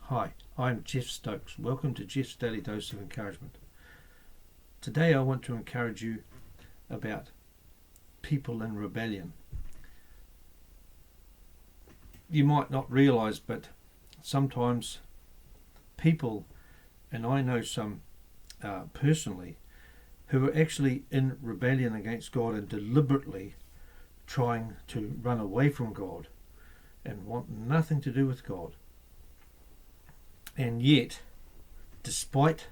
Hi, I'm Geoff Stokes. Welcome to Geoff's Daily Dose of Encouragement. Today I want to encourage you about people in rebellion. You might not realise, but sometimes people, and I know some personally, who are actually in rebellion against God and deliberately trying to run away from God and want nothing to do with God. And yet, despite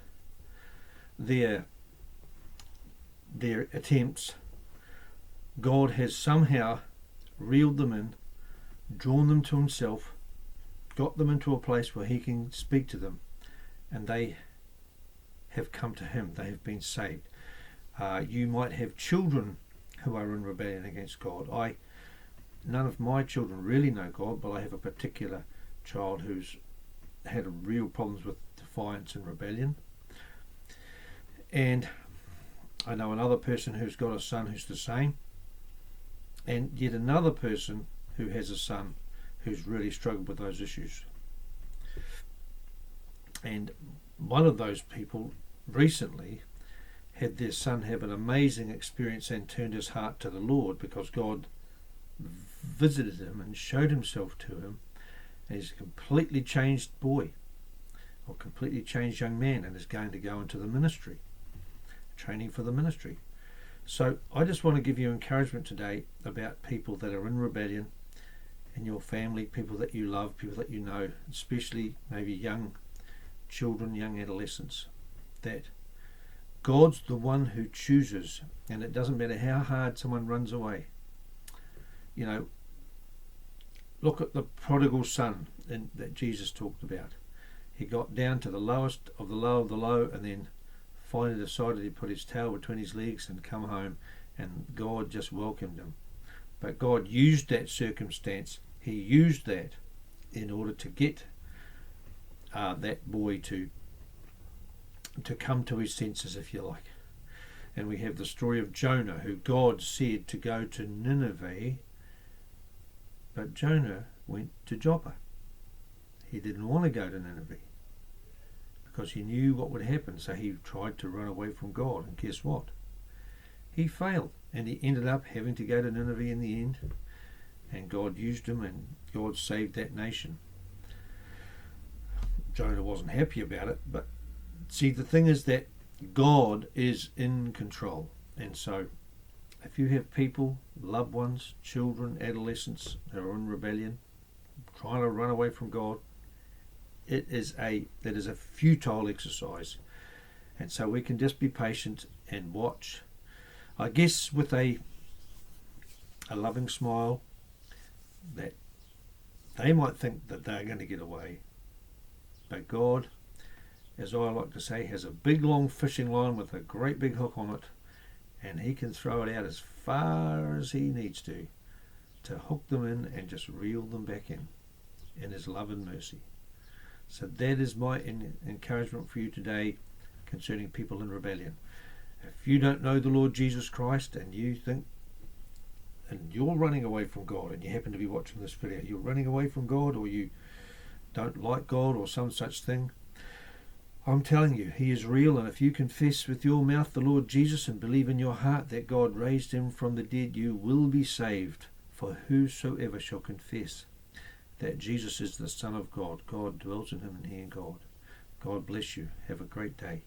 their attempts, God has somehow reeled them in, drawn them to himself, got them into a place where he can speak to them, and they have come to him. They have been saved. You might have children who are in rebellion against God. None of my children really know God, but I have a particular child who's had real problems with defiance and rebellion. And I know another person who's got a son who's the same. And yet another person who has a son who's really struggled with those issues. And one of those people recently had their son have an amazing experience and turned his heart to the Lord because God visited him and showed himself to him. And he's a completely changed boy, or completely changed young man, and is going to go into the ministry, training for the ministry. So I just want to give you encouragement today about people that are in rebellion in your family, people that you love, people that you know, especially maybe young children, young adolescents, that God's the one who chooses, and it doesn't matter how hard someone runs away. You know, look at the prodigal son that Jesus talked about. He got down to the lowest of the low of the low, and then finally decided he'd put his tail between his legs and come home, and God just welcomed him. But God used that circumstance. He used that in order to get that boy to come to his senses, if you like. And we have the story of Jonah, who God said to go to Nineveh, but Jonah went to Joppa. He didn't want to go to Nineveh because he knew what would happen, so he tried to run away from God, and guess what? He failed, and he ended up having to go to Nineveh in the end, and God used him, and God saved that nation. Jonah wasn't happy about it, but see, the thing is that God is in control, and so if you have people, loved ones, children, adolescents who are in rebellion, trying to run away from God, that is a futile exercise. And so we can just be patient and watch, I guess with a loving smile, that they might think that they're going to get away. But God, as I like to say, has a big long fishing line with a great big hook on it, and he can throw it out as far as he needs to hook them in and just reel them back in his love and mercy. So that is my encouragement for you today concerning people in rebellion. If you don't know the Lord Jesus Christ and you think, and you're running away from God, and you happen to be watching this video, you're running away from God, or you don't like God or some such thing, I'm telling you, he is real, and if you confess with your mouth the Lord Jesus and believe in your heart that God raised him from the dead, you will be saved. For whosoever shall confess that Jesus is the Son of God, God dwells in him and he in God. God bless you. Have a great day.